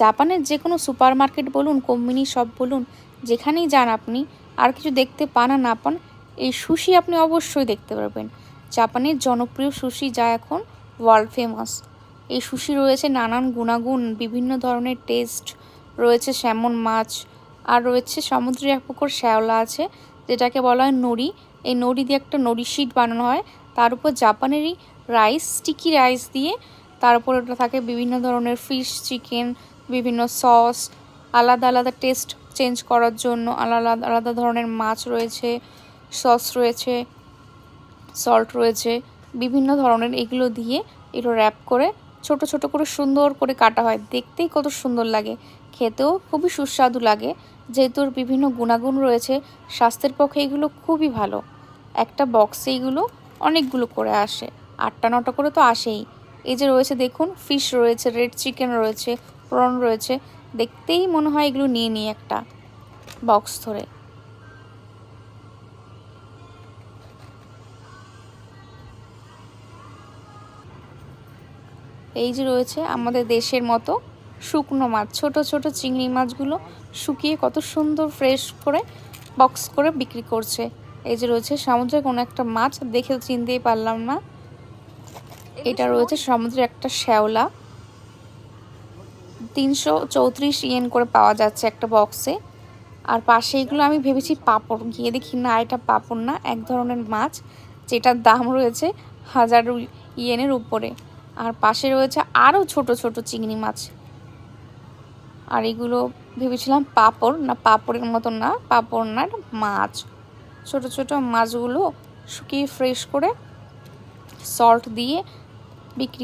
জাপানের যে কোনো সুপার মার্কেট বলুন, কোম্পানি শপ বলুন, যেখানেই যান আপনি আর কিছু দেখতে পান আর না পান, এই সুশি আপনি অবশ্যই দেখতে পারবেন। জাপানের জনপ্রিয় সুশি যা এখন ওয়ার্ল্ড ফেমাস। এই সুশি রয়েছে নানান গুণাগুণ, বিভিন্ন ধরনের টেস্ট রয়েছে, স্যামন মাছ, আর রয়েছে সমুদ্রের এক প্রকার শ্যাওলা আছে যেটাকে বলা হয় নরি। এই নরি দিয়ে একটা নরি শিট বানানো হয়, তার উপর জাপানেরই রাইস, স্টিকি রাইস দিয়ে, তার উপর ওটা থাকে বিভিন্ন ধরনের ফিশ, চিকেন, বিভিন্ন সস, আলাদা আলাদা টেস্ট চেঞ্জ করার জন্য আলাদা আলাদা ধরনের মাছ রয়েছে, সস রয়েছে, সল্ট রয়েছে, বিভিন্ন ধরনের এগুলো দিয়ে এগুলো র্যাপ করে ছোট ছোট করে সুন্দর করে কাটা হয়। দেখতেই কত সুন্দর লাগে, খেতেও খুবই সুস্বাদু লাগে। যেহেতু ওর বিভিন্ন গুণাগুণ রয়েছে, স্বাস্থ্যের পক্ষে এগুলো খুবই ভালো। একটা বক্সে এগুলো অনেকগুলো করে আসে, 8টা 9টা করে তো আসেই। এই যে রয়েছে দেখুন, ফিশ রয়েছে, রেড চিকেন রয়েছে, প্রন রয়েছে, দেখতেই মনে হয় এগুলো নিয়ে নিই একটা বক্স ধরে। এই যে রয়েছে আমাদের দেশের মতো শুকনো মাছ, ছোট ছোট চিংড়ি মাছগুলো শুকিয়ে কত সুন্দর ফ্রেশ করে বক্স করে বিক্রি করছে। এই যে রয়েছে সমুদ্রের কোনো একটা মাছ, দেখে চিনতেই পারলাম না। এটা রয়েছে সমুদ্রের একটা শ্যাওলা, 334 ইয়েন করে পাওয়া যাচ্ছে একটা বক্সে। আর পাশে এগুলো আমি ভেবেছি পাঁপড়, গিয়ে দেখি না, এটা পাঁপড় না, এক ধরনের মাছ যেটার দাম রয়েছে 1000 ইয়েনের উপরে। আর পাশে রয়েছে আরও ছোট ছোট চিংড়ি মাছ। আর এগুলো ভেবেছিলাম পাঁপড়, না পাঁপড়ের মতো না, পাঁপড় না, এটা মাছ। ছোট ছোট মাছগুলো শুকিয়ে ফ্রেশ করে সল্ট দিয়ে বিক্রি